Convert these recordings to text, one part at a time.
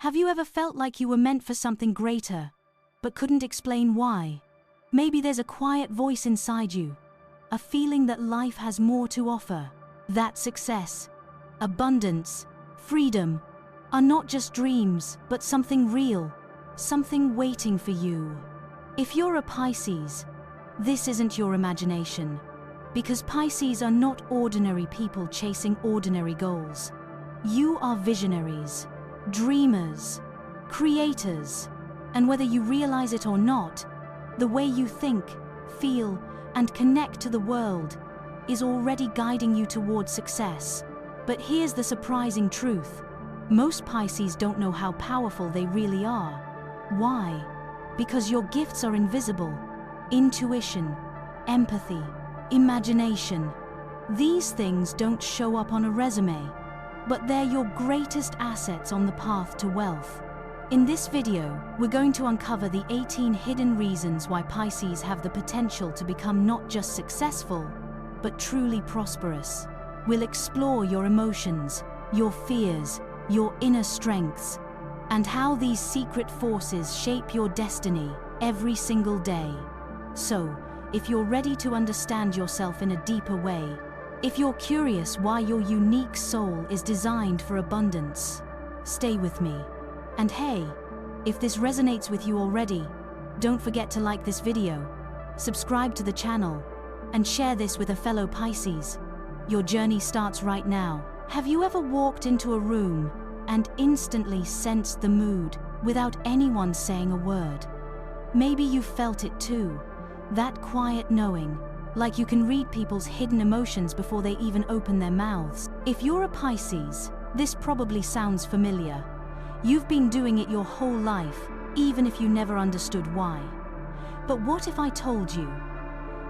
Have you ever felt like you were meant for something greater, but couldn't explain why? Maybe there's a quiet voice inside you, a feeling that life has more to offer, that success, abundance, freedom are not just dreams, but something real, something waiting for you. If you're a Pisces, this isn't your imagination, because Pisces are not ordinary people chasing ordinary goals. You are visionaries, dreamers, creators, and whether you realize it or not, the way you think, feel, and connect to the world is already guiding you towards success. But here's the surprising truth. Most Pisces don't know how powerful they really are. Why? Because your gifts are invisible. Intuition, empathy, imagination. These things don't show up on a resume, but they're your greatest assets on the path to wealth. In this video, we're going to uncover the 18 hidden reasons why Pisces have the potential to become not just successful, but truly prosperous. We'll explore your emotions, your fears, your inner strengths, and how these secret forces shape your destiny every single day. So, if you're ready to understand yourself in a deeper way, if you're curious why your unique soul is designed for abundance, stay with me. And hey, if this resonates with you already, don't forget to like this video, subscribe to the channel, and share this with a fellow Pisces. Your journey starts right now. Have you ever walked into a room and instantly sensed the mood without anyone saying a word? Maybe you felt it too, that quiet knowing, like you can read people's hidden emotions before they even open their mouths. If you're a Pisces, this probably sounds familiar. You've been doing it your whole life, even if you never understood why. But what if I told you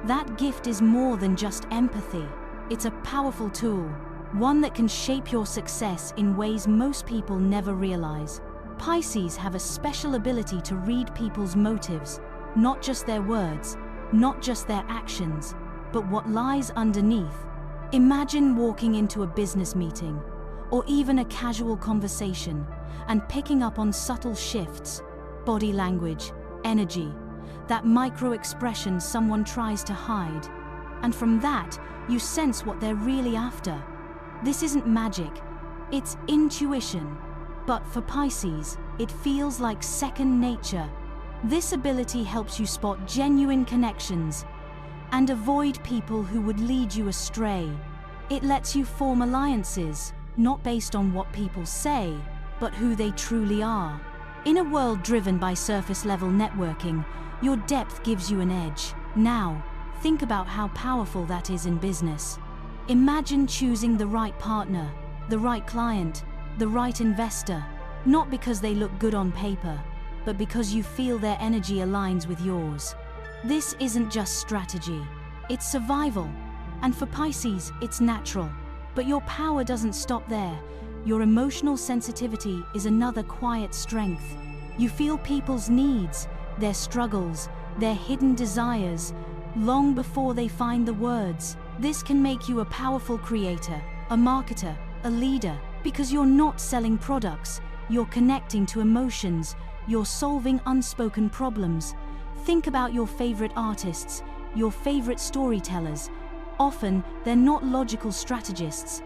that gift is more than just empathy? It's a powerful tool, one that can shape your success in ways most people never realize. Pisces have a special ability to read people's motives, not just their words, not just their actions, but what lies underneath. Imagine walking into a business meeting, or even a casual conversation, and picking up on subtle shifts, body language, energy, that micro-expression someone tries to hide. And from that, you sense what they're really after. This isn't magic, it's intuition. But for Pisces, it feels like second nature. This ability helps you spot genuine connections and avoid people who would lead you astray. It lets you form alliances, not based on what people say, but who they truly are. In a world driven by surface-level networking, your depth gives you an edge. Now, think about how powerful that is in business. Imagine choosing the right partner, the right client, the right investor, not because they look good on paper, but because you feel their energy aligns with yours. This isn't just strategy, it's survival. And for Pisces, it's natural. But your power doesn't stop there. Your emotional sensitivity is another quiet strength. You feel people's needs, their struggles, their hidden desires, long before they find the words. This can make you a powerful creator, a marketer, a leader, because you're not selling products, you're connecting to emotions, you're solving unspoken problems. Think about your favorite artists, your favorite storytellers. Often, they're not logical strategists.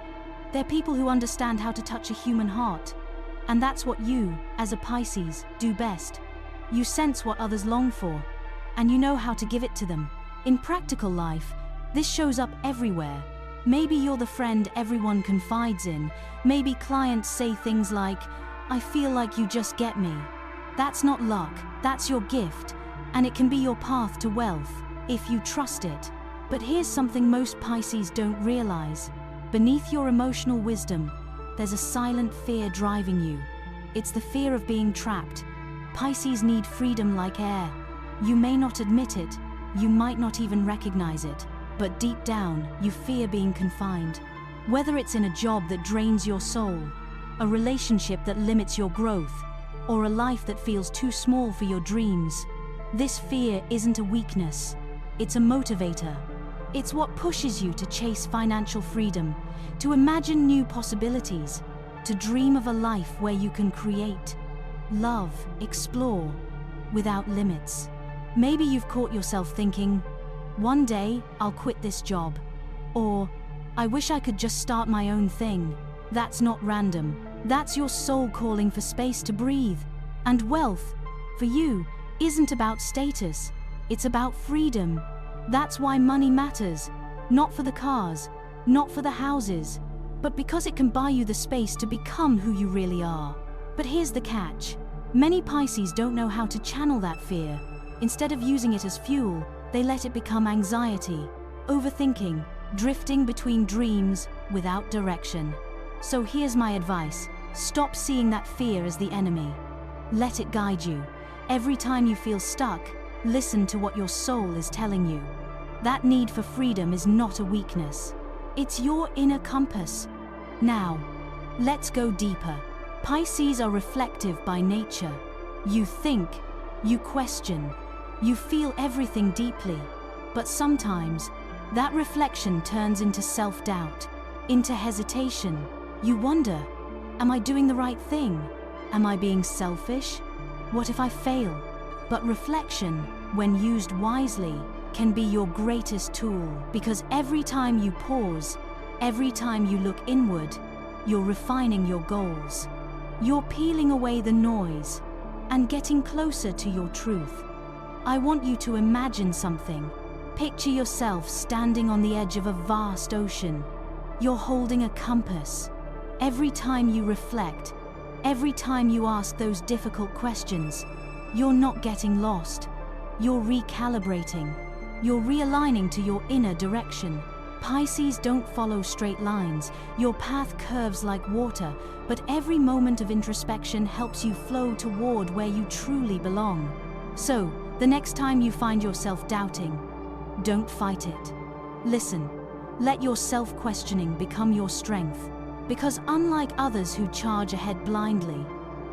They're people who understand how to touch a human heart. And that's what you, as a Pisces, do best. You sense what others long for, and you know how to give it to them. In practical life, this shows up everywhere. Maybe you're the friend everyone confides in. Maybe clients say things like, "I feel like you just get me." That's not luck, that's your gift, and it can be your path to wealth, if you trust it. But here's something most Pisces don't realize. Beneath your emotional wisdom, there's a silent fear driving you. It's the fear of being trapped. Pisces need freedom like air. You may not admit it, you might not even recognize it, but deep down, you fear being confined. Whether it's in a job that drains your soul, a relationship that limits your growth, or a life that feels too small for your dreams, this fear isn't a weakness, it's a motivator. It's what pushes you to chase financial freedom, to imagine new possibilities, to dream of a life where you can create, love, explore, without limits. Maybe you've caught yourself thinking, one day I'll quit this job. Or, I wish I could just start my own thing. That's not random. That's your soul calling for space to breathe. And wealth, for you, isn't about status. It's about freedom. That's why money matters. Not for the cars, not for the houses, but because it can buy you the space to become who you really are. But here's the catch. Many Pisces don't know how to channel that fear. Instead of using it as fuel, they let it become anxiety, overthinking, drifting between dreams without direction. So here's my advice. Stop seeing that fear as the enemy. Let it guide you. Every time you feel stuck, listen to what your soul is telling you. That need for freedom is not a weakness. It's your inner compass. Now, let's go deeper. Pisces are reflective by nature. You think, you question, you feel everything deeply. But sometimes, that reflection turns into self-doubt, into hesitation. You wonder, am I doing the right thing? Am I being selfish? What if I fail? But reflection, when used wisely, can be your greatest tool, because every time you pause, every time you look inward, you're refining your goals. You're peeling away the noise and getting closer to your truth. I want you to imagine something. Picture yourself standing on the edge of a vast ocean. You're holding a compass. Every time you reflect, every time you ask those difficult questions, you're not getting lost. You're recalibrating. You're realigning to your inner direction. Pisces don't follow straight lines. Your path curves like water, but every moment of introspection helps you flow toward where you truly belong. So, the next time you find yourself doubting, don't fight it. Listen. Let your self-questioning become your strength. Because unlike others who charge ahead blindly,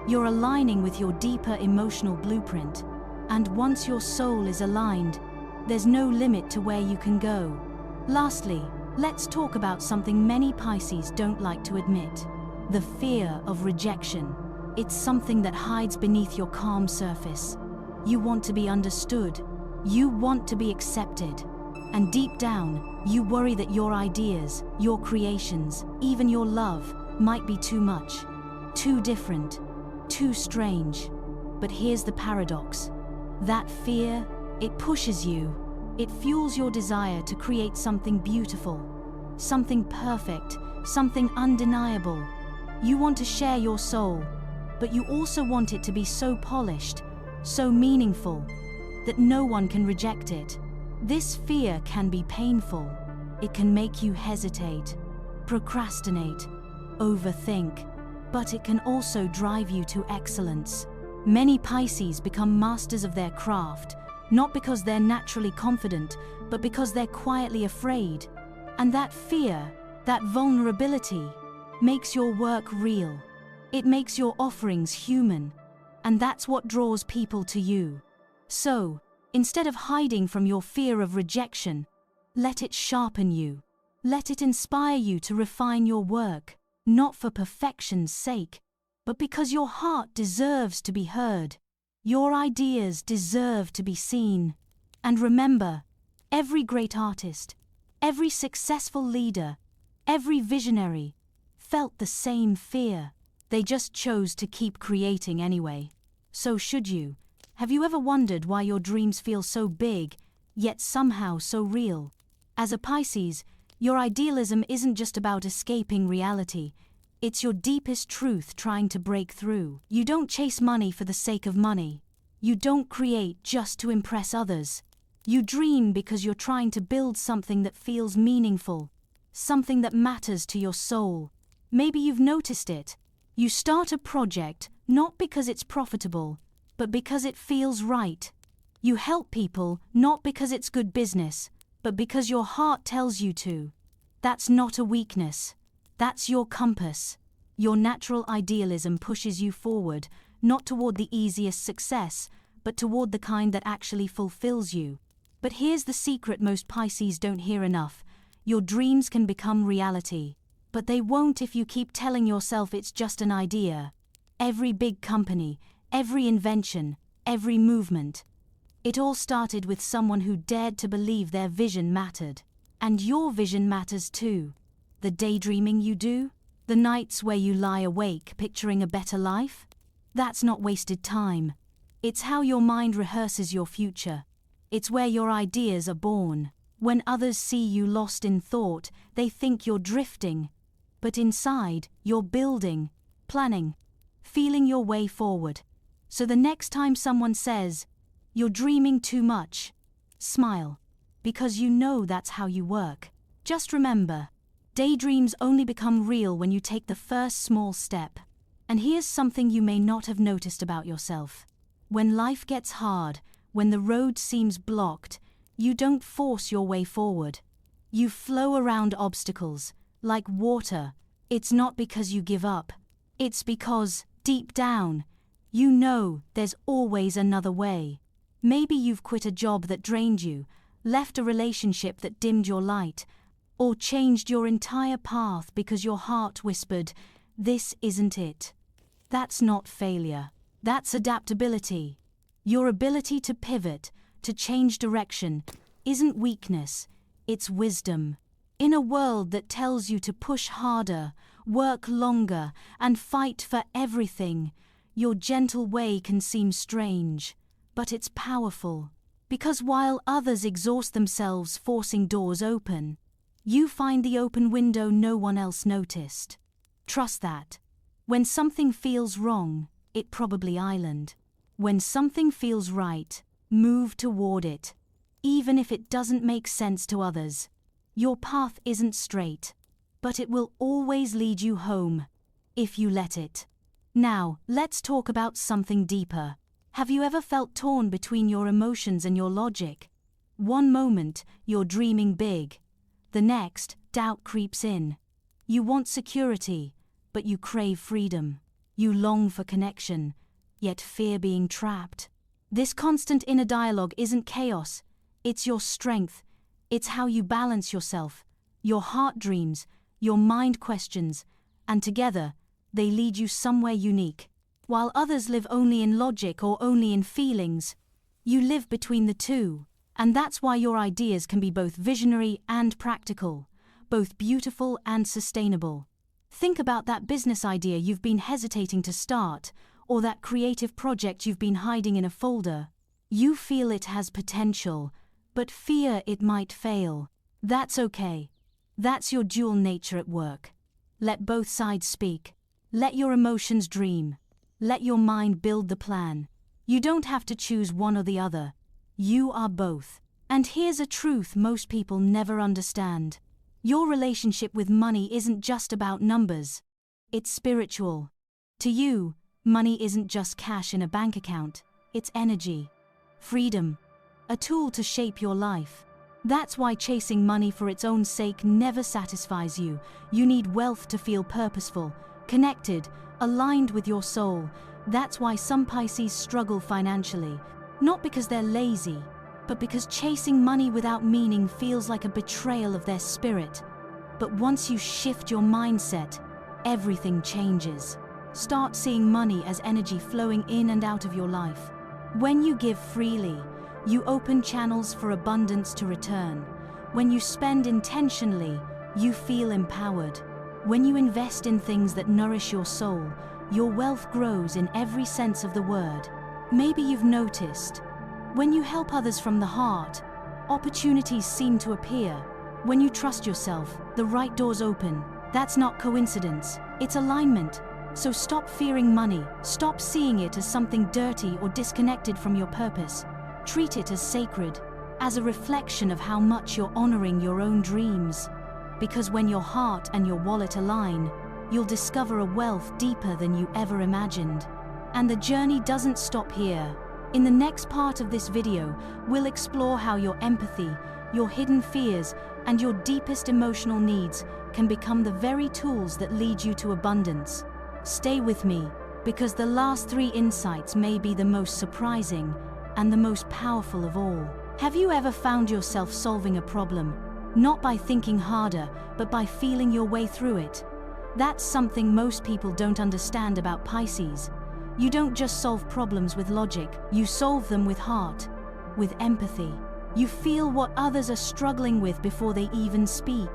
you're aligning with your deeper emotional blueprint. And once your soul is aligned, there's no limit to where you can go. Lastly, let's talk about something many Pisces don't like to admit. The fear of rejection. It's something that hides beneath your calm surface. You want to be understood. You want to be accepted. And deep down, you worry that your ideas, your creations, even your love, might be too much, too different, too strange. But here's the paradox. That fear, it pushes you. It fuels your desire to create something beautiful, something perfect, something undeniable. You want to share your soul, but you also want it to be so polished, so meaningful, that no one can reject it. This fear can be painful. It can make you hesitate, procrastinate, overthink, but it can also drive you to excellence. Many Pisces become masters of their craft, not because they're naturally confident, but because they're quietly afraid. And that fear, that vulnerability, makes your work real. It makes your offerings human. And that's what draws people to you. So, instead of hiding from your fear of rejection, let it sharpen you. Let it inspire you to refine your work, not for perfection's sake, but because your heart deserves to be heard. Your ideas deserve to be seen. And remember, every great artist, every successful leader, every visionary felt the same fear. They just chose to keep creating anyway. So should you. Have you ever wondered why your dreams feel so big, yet somehow so real? As a Pisces, your idealism isn't just about escaping reality. It's your deepest truth trying to break through. You don't chase money for the sake of money. You don't create just to impress others. You dream because you're trying to build something that feels meaningful, something that matters to your soul. Maybe you've noticed it. You start a project not because it's profitable, but because it feels right. You help people not because it's good business, but because your heart tells you to. That's not a weakness. That's your compass. Your natural idealism pushes you forward, not toward the easiest success, but toward the kind that actually fulfills you. But here's the secret most Pisces don't hear enough. Your dreams can become reality, but they won't if you keep telling yourself it's just an idea. Every big company, every invention, every movement. It all started with someone who dared to believe their vision mattered. And your vision matters too. The daydreaming you do, the nights where you lie awake picturing a better life, that's not wasted time. It's how your mind rehearses your future. It's where your ideas are born. When others see you lost in thought, they think you're drifting. But inside, you're building, planning, feeling your way forward. So the next time someone says, "You're dreaming too much," smile, because you know that's how you work. Just remember, daydreams only become real when you take the first small step. And here's something you may not have noticed about yourself. When life gets hard, when the road seems blocked, you don't force your way forward. You flow around obstacles, like water. It's not because you give up. It's because, deep down, you know there's always another way. Maybe you've quit a job that drained you, left a relationship that dimmed your light, or changed your entire path because your heart whispered, "This isn't it." That's not failure. That's adaptability. Your ability to pivot, to change direction, isn't weakness, it's wisdom. In a world that tells you to push harder, work longer, and fight for everything, your gentle way can seem strange, but it's powerful. Because while others exhaust themselves forcing doors open, you find the open window no one else noticed. Trust that. When something feels wrong, it probably island. When something feels right, move toward it. Even if it doesn't make sense to others. Your path isn't straight, but it will always lead you home, if you let it. Now, let's talk about something deeper. Have you ever felt torn between your emotions and your logic? One moment, you're dreaming big. The next, doubt creeps in. You want security, but you crave freedom. You long for connection, yet fear being trapped. This constant inner dialogue isn't chaos, it's your strength. It's how you balance yourself, your heart dreams, your mind questions, and together, they lead you somewhere unique. While others live only in logic or only in feelings, you live between the two, and that's why your ideas can be both visionary and practical, both beautiful and sustainable. Think about that business idea you've been hesitating to start, or that creative project you've been hiding in a folder. You feel it has potential, but fear it might fail. That's okay. That's your dual nature at work. Let both sides speak. Let your emotions dream. Let your mind build the plan. You don't have to choose one or the other. You are both. And here's a truth most people never understand. Your relationship with money isn't just about numbers. It's spiritual. To you, money isn't just cash in a bank account. It's energy, freedom, a tool to shape your life. That's why chasing money for its own sake never satisfies you. You need wealth to feel purposeful, connected, aligned with your soul. That's why some Pisces struggle financially, not because they're lazy, but because chasing money without meaning feels like a betrayal of their spirit. But once you shift your mindset, everything changes. Start seeing money as energy flowing in and out of your life. When you give freely, you open channels for abundance to return. When you spend intentionally, you feel empowered. When you invest in things that nourish your soul, your wealth grows in every sense of the word. Maybe you've noticed, when you help others from the heart, opportunities seem to appear. When you trust yourself, the right doors open. That's not coincidence, it's alignment. So stop fearing money, stop seeing it as something dirty or disconnected from your purpose. Treat it as sacred, as a reflection of how much you're honoring your own dreams. Because when your heart and your wallet align, you'll discover a wealth deeper than you ever imagined. And the journey doesn't stop here. In the next part of this video, we'll explore how your empathy, your hidden fears, and your deepest emotional needs can become the very tools that lead you to abundance. Stay with me, because the last 3 insights may be the most surprising and the most powerful of all. Have you ever found yourself solving a problem, not by thinking harder, but by feeling your way through it? That's something most people don't understand about Pisces. You don't just solve problems with logic, you solve them with heart, with empathy. You feel what others are struggling with before they even speak.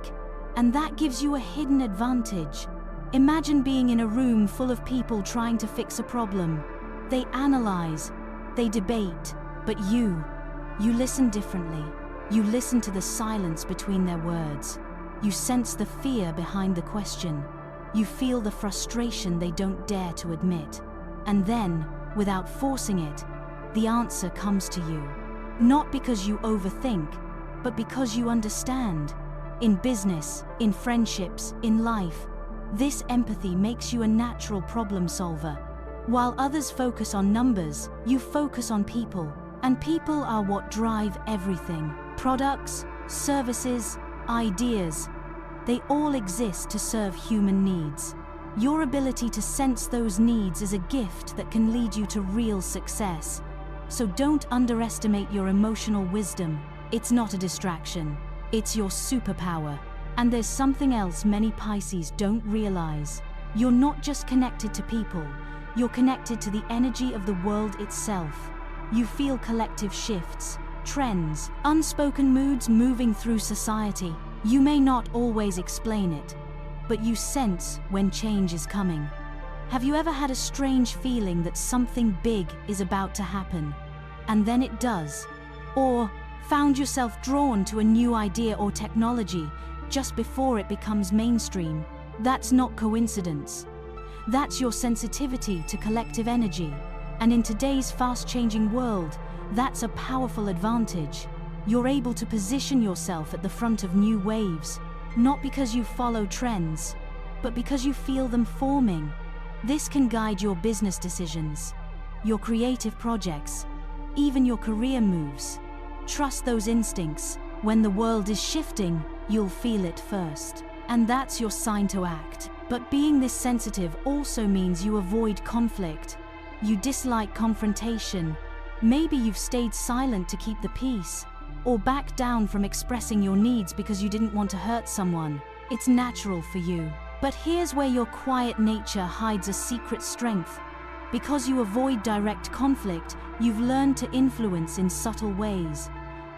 And that gives you a hidden advantage. Imagine being in a room full of people trying to fix a problem. They analyze, they debate, but you listen differently. You listen to the silence between their words. You sense the fear behind the question. You feel the frustration they don't dare to admit. And then, without forcing it, the answer comes to you. Not because you overthink, but because you understand. In business, in friendships, in life, this empathy makes you a natural problem solver. While others focus on numbers, you focus on people. And people are what drive everything. Products, services, ideas, they all exist to serve human needs. Your ability to sense those needs is a gift that can lead you to real success. So don't underestimate your emotional wisdom. It's not a distraction. It's your superpower. And there's something else many Pisces don't realize. You're not just connected to people, you're connected to the energy of the world itself. You feel collective shifts, trends, unspoken moods moving through society. You may not always explain it, but you sense when change is coming. Have you ever had a strange feeling that something big is about to happen, and then it does? Or found yourself drawn to a new idea or technology just before it becomes mainstream? That's not coincidence. That's your sensitivity to collective energy. And in today's fast-changing world, that's a powerful advantage. You're able to position yourself at the front of new waves, not because you follow trends, but because you feel them forming. This can guide your business decisions, your creative projects, even your career moves. Trust those instincts. When the world is shifting, you'll feel it first. And that's your sign to act. But being this sensitive also means you avoid conflict. You dislike confrontation. Maybe you've stayed silent to keep the peace, or backed down from expressing your needs because you didn't want to hurt someone. It's natural for you. But here's where your quiet nature hides a secret strength. Because you avoid direct conflict, you've learned to influence in subtle ways.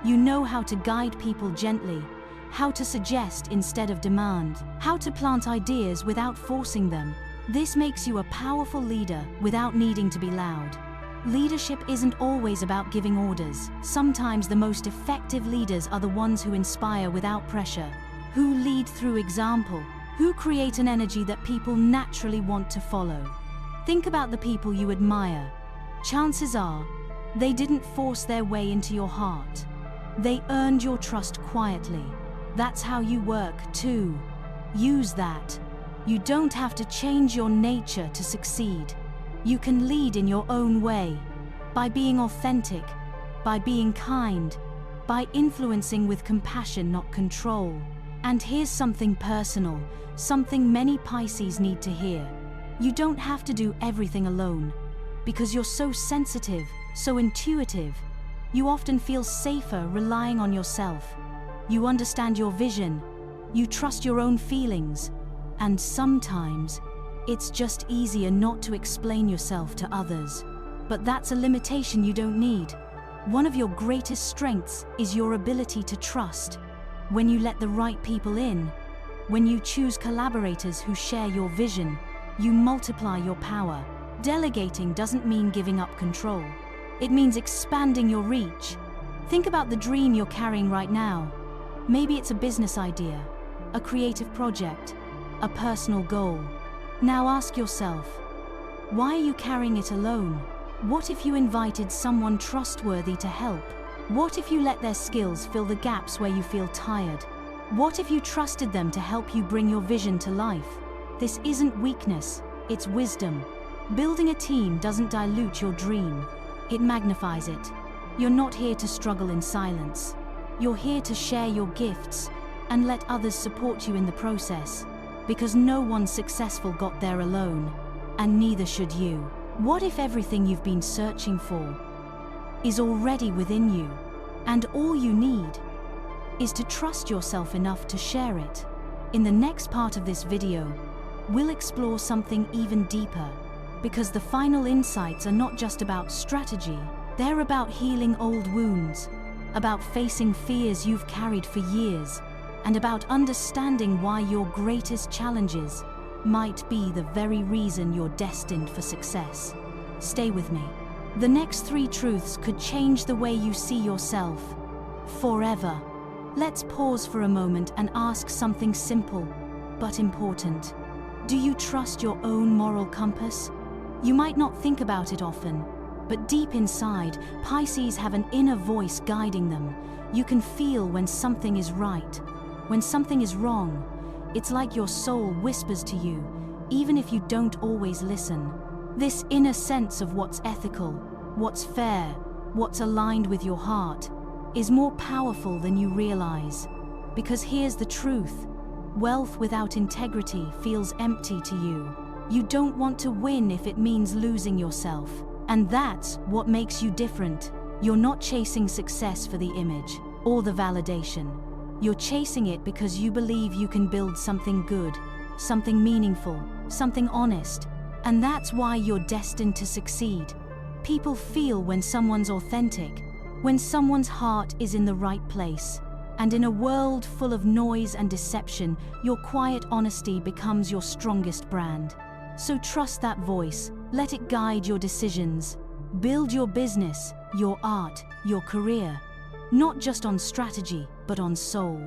You know how to guide people gently, how to suggest instead of demand, how to plant ideas without forcing them. This makes you a powerful leader without needing to be loud. Leadership isn't always about giving orders. Sometimes the most effective leaders are the ones who inspire without pressure, who lead through example, who create an energy that people naturally want to follow. Think about the people you admire. Chances are, they didn't force their way into your heart. They earned your trust quietly. That's how you work too. Use that. You don't have to change your nature to succeed. You can lead in your own way, by being authentic, by being kind, by influencing with compassion, not control. And here's something personal, something many Pisces need to hear. You don't have to do everything alone. Because you're so sensitive, so intuitive, you often feel safer relying on yourself. You understand your vision, you trust your own feelings, and sometimes it's just easier not to explain yourself to others. But that's a limitation you don't need. One of your greatest strengths is your ability to trust. When you let the right people in, when you choose collaborators who share your vision, you multiply your power. Delegating doesn't mean giving up control. It means expanding your reach. Think about the dream you're carrying right now. Maybe it's a business idea, a creative project, a personal goal. Now ask yourself, why are you carrying it alone? What if you invited someone trustworthy to help? What if you let their skills fill the gaps where you feel tired? What if you trusted them to help you bring your vision to life? This isn't weakness, it's wisdom. Building a team doesn't dilute your dream, it magnifies it. You're not here to struggle in silence. You're here to share your gifts and let others support you in the process. Because no one successful got there alone, and neither should you. What if everything you've been searching for is already within you, and all you need is to trust yourself enough to share it? In the next part of this video, we'll explore something even deeper. Because the final insights are not just about strategy, they're about healing old wounds, about facing fears you've carried for years, and about understanding why your greatest challenges might be the very reason you're destined for success. Stay with me. The next 3 truths could change the way you see yourself forever. Let's pause for a moment and ask something simple but important. Do you trust your own moral compass? You might not think about it often, but deep inside, Pisces have an inner voice guiding them. You can feel when something is right, when something is wrong. It's like your soul whispers to you, even if you don't always listen. This inner sense of what's ethical, what's fair, what's aligned with your heart, is more powerful than you realize. Because here's the truth: wealth without integrity feels empty to you. You don't want to win if it means losing yourself. And that's what makes you different. You're not chasing success for the image or the validation. You're chasing it because you believe you can build something good, something meaningful, something honest. And that's why you're destined to succeed. People feel when someone's authentic, when someone's heart is in the right place. And in a world full of noise and deception, your quiet honesty becomes your strongest brand. So trust that voice, let it guide your decisions. Build your business, your art, your career, not just on strategy, but on soul.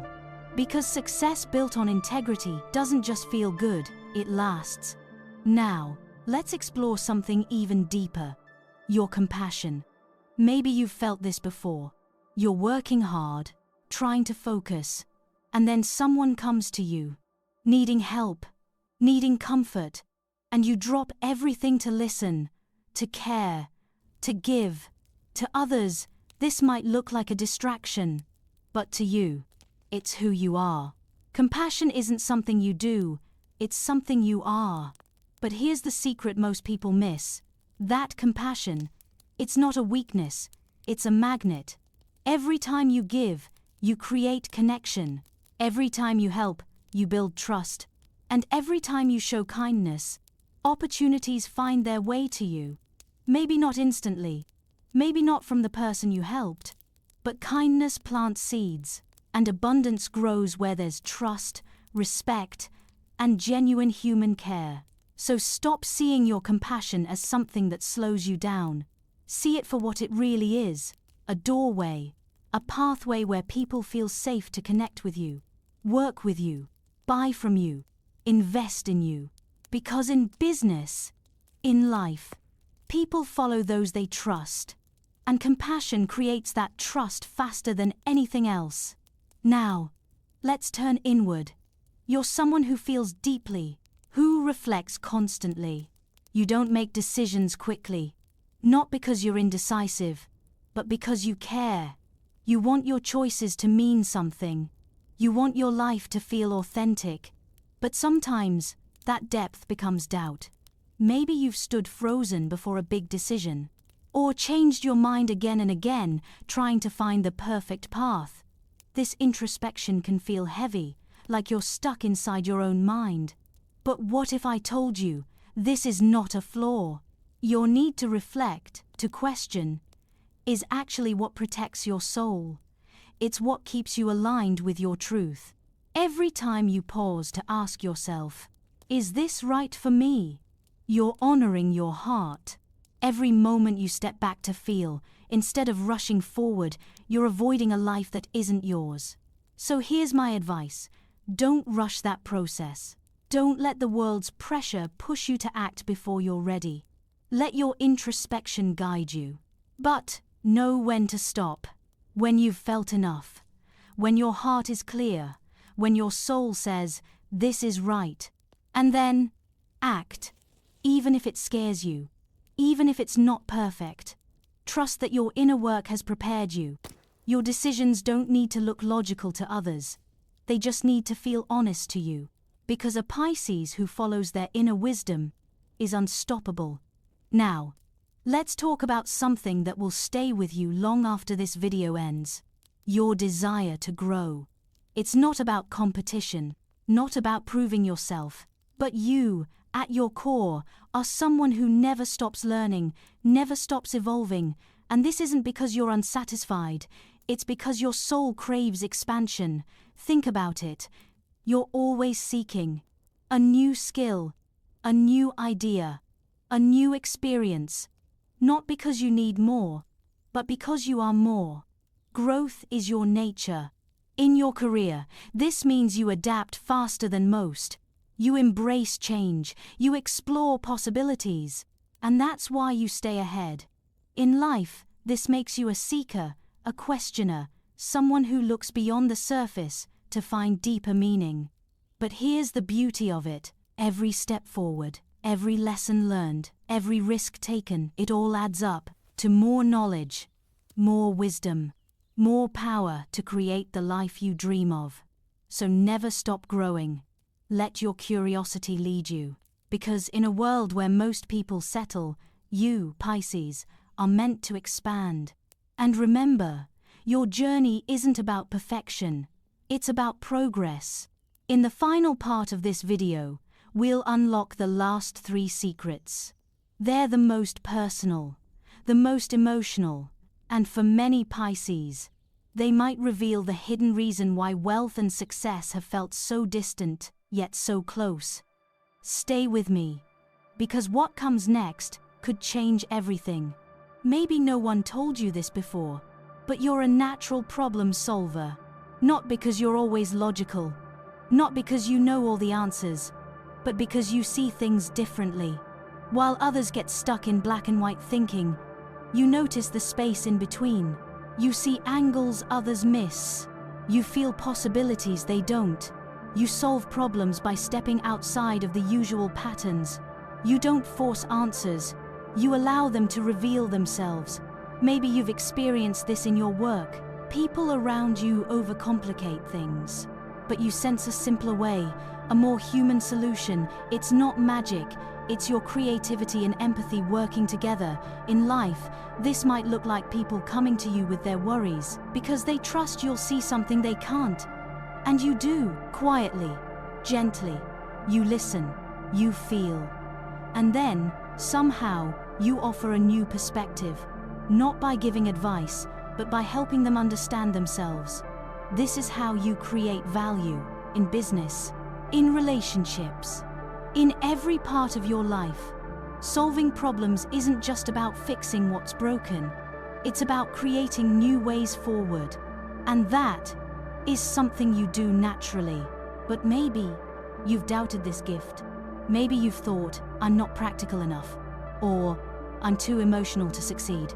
Because success built on integrity doesn't just feel good, it lasts. Now, let's explore something even deeper: your compassion. Maybe you've felt this before. You're working hard, trying to focus, and then someone comes to you, needing help, needing comfort, and you drop everything to listen, to care, to give. To others, this might look like a distraction, but to you, it's who you are. Compassion isn't something you do, it's something you are. But here's the secret most people miss: that compassion, it's not a weakness, it's a magnet. Every time you give, you create connection. Every time you help, you build trust. And every time you show kindness, opportunities find their way to you. Maybe not instantly, maybe not from the person you helped, but kindness plants seeds, and abundance grows where there's trust, respect, and genuine human care. So stop seeing your compassion as something that slows you down. See it for what it really is: a doorway, a pathway where people feel safe to connect with you, work with you, buy from you, invest in you. Because in business, in life, people follow those they trust, and compassion creates that trust faster than anything else. Now, let's turn inward. You're someone who feels deeply, who reflects constantly. You don't make decisions quickly, not because you're indecisive, but because you care. You want your choices to mean something. You want your life to feel authentic. But sometimes, that depth becomes doubt. Maybe you've stood frozen before a big decision, or changed your mind again and again, trying to find the perfect path. This introspection can feel heavy, like you're stuck inside your own mind. But what if I told you, this is not a flaw? Your need to reflect, to question, is actually what protects your soul. It's what keeps you aligned with your truth. Every time you pause to ask yourself, is this right for me? You're honoring your heart. Every moment you step back to feel, instead of rushing forward, you're avoiding a life that isn't yours. So here's my advice: don't rush that process. Don't let the world's pressure push you to act before you're ready. Let your introspection guide you. But know when to stop. When you've felt enough. When your heart is clear. When your soul says, this is right. And then, act. Even if it scares you. Even if it's not perfect. Trust that your inner work has prepared you. Your decisions don't need to look logical to others. They just need to feel honest to you. Because a Pisces who follows their inner wisdom is unstoppable. Now, let's talk about something that will stay with you long after this video ends. Your desire to grow. It's not about competition, not about proving yourself, but you, at your core, are someone who never stops learning, never stops evolving, and this isn't because you're unsatisfied, it's because your soul craves expansion. Think about it. You're always seeking a new skill, a new idea, a new experience, not because you need more, but because you are more. Growth is your nature. In your career, this means you adapt faster than most. You embrace change, you explore possibilities, and that's why you stay ahead. In life, this makes you a seeker, a questioner, someone who looks beyond the surface to find deeper meaning. But here's the beauty of it. Every step forward, every lesson learned, every risk taken, it all adds up to more knowledge, more wisdom, more power to create the life you dream of. So never stop growing. Let your curiosity lead you. Because in a world where most people settle, you, Pisces, are meant to expand. And remember, your journey isn't about perfection, it's about progress. In the final part of this video, we'll unlock the last 3 secrets. They're the most personal, the most emotional, and for many Pisces, they might reveal the hidden reason why wealth and success have felt so distant, yet so close. Stay with me, because what comes next could change everything. Maybe no one told you this before, but you're a natural problem solver. Not because you're always logical, not because you know all the answers, but because you see things differently. While others get stuck in black and white thinking, you notice the space in between. You see angles others miss. You feel possibilities they don't. You solve problems by stepping outside of the usual patterns. You don't force answers. You allow them to reveal themselves. Maybe you've experienced this in your work. People around you overcomplicate things, but you sense a simpler way, a more human solution. It's not magic, it's your creativity and empathy working together. In life, this might look like people coming to you with their worries, because they trust you'll see something they can't. And you do, quietly, gently. You listen, you feel. And then, somehow, you offer a new perspective, not by giving advice, but by helping them understand themselves. This is how you create value in business, in relationships, in every part of your life. Solving problems isn't just about fixing what's broken, it's about creating new ways forward. And that is something you do naturally. But maybe you've doubted this gift. Maybe you've thought, I'm not practical enough, or I'm too emotional to succeed.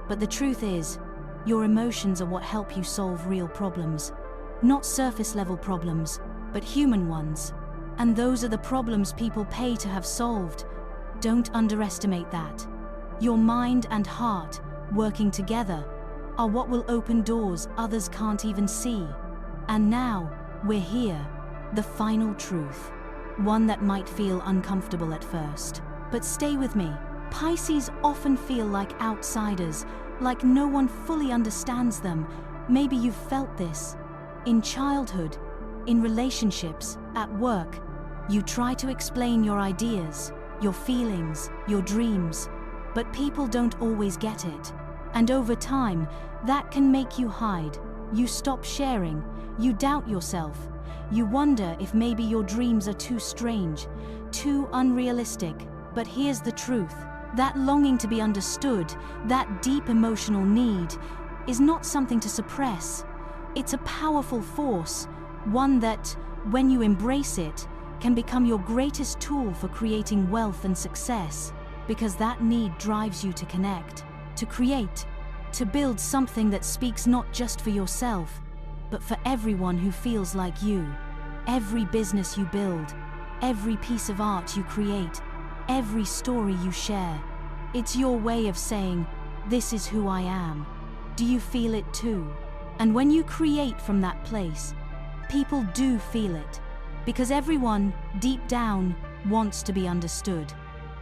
But the truth is, your emotions are what help you solve real problems. Not surface-level problems, but human ones. And those are the problems people pay to have solved. Don't underestimate that. Your mind and heart, working together, are what will open doors others can't even see. And now, we're here. The final truth. One that might feel uncomfortable at first. But stay with me. Pisces often feel like outsiders, like no one fully understands them. Maybe you've felt this. In childhood, in relationships, at work, you try to explain your ideas, your feelings, your dreams, but people don't always get it. And over time, that can make you hide. You stop sharing, you doubt yourself, you wonder if maybe your dreams are too strange, too unrealistic. But here's the truth. That longing to be understood, that deep emotional need, is not something to suppress. It's a powerful force, one that, when you embrace it, can become your greatest tool for creating wealth and success, because that need drives you to connect, to create, to build something that speaks not just for yourself, but for everyone who feels like you. Every business you build, every piece of art you create, every story you share. It's your way of saying, this is who I am. Do you feel it too? And when you create from that place, people do feel it. Because everyone, deep down, wants to be understood.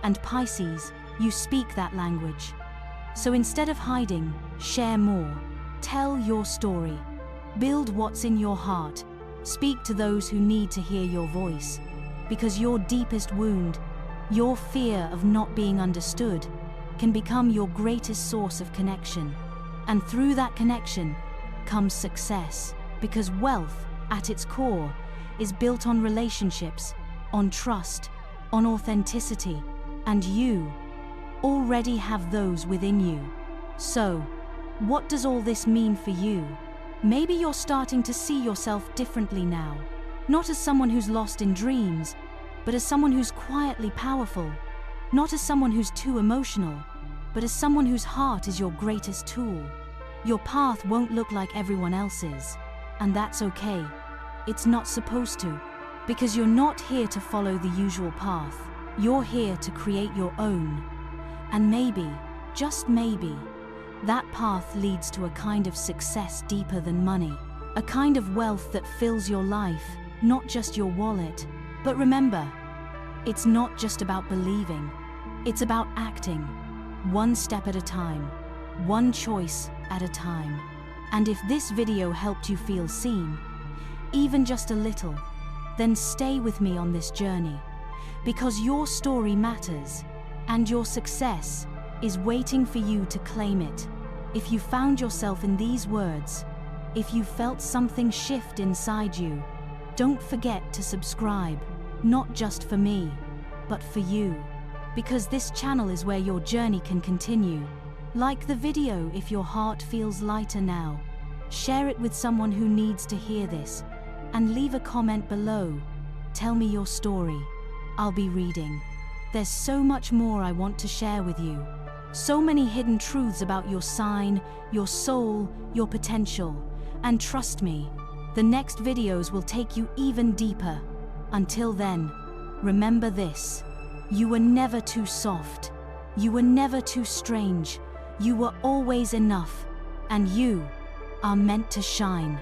And Pisces, you speak that language. So instead of hiding, share more. Tell your story. Build what's in your heart. Speak to those who need to hear your voice. Because your deepest wound Your fear of not being understood can become your greatest source of connection. And through that connection comes success, because wealth, at its core, is built on relationships, on trust, on authenticity, and you already have those within you. So, what does all this mean for you? Maybe you're starting to see yourself differently now, not as someone who's lost in dreams, but as someone who's quietly powerful, not as someone who's too emotional, but as someone whose heart is your greatest tool. Your path won't look like everyone else's, and that's okay. It's not supposed to, because you're not here to follow the usual path. You're here to create your own. And maybe, just maybe, that path leads to a kind of success deeper than money, a kind of wealth that fills your life, not just your wallet. But remember, it's not just about believing, it's about acting, one step at a time, one choice at a time. And if this video helped you feel seen, even just a little, then stay with me on this journey, because your story matters, and your success is waiting for you to claim it. If you found yourself in these words, if you felt something shift inside you, don't forget to subscribe, not just for me, but for you, because this channel is where your journey can continue. Like the video if your heart feels lighter now. Share it with someone who needs to hear this, and leave a comment below. Tell me your story. I'll be reading. There's so much more I want to share with you. So many hidden truths about your sign, your soul, your potential. And trust me, the next videos will take you even deeper. Until then, remember this: you were never too soft. You were never too strange. You were always enough. And you are meant to shine.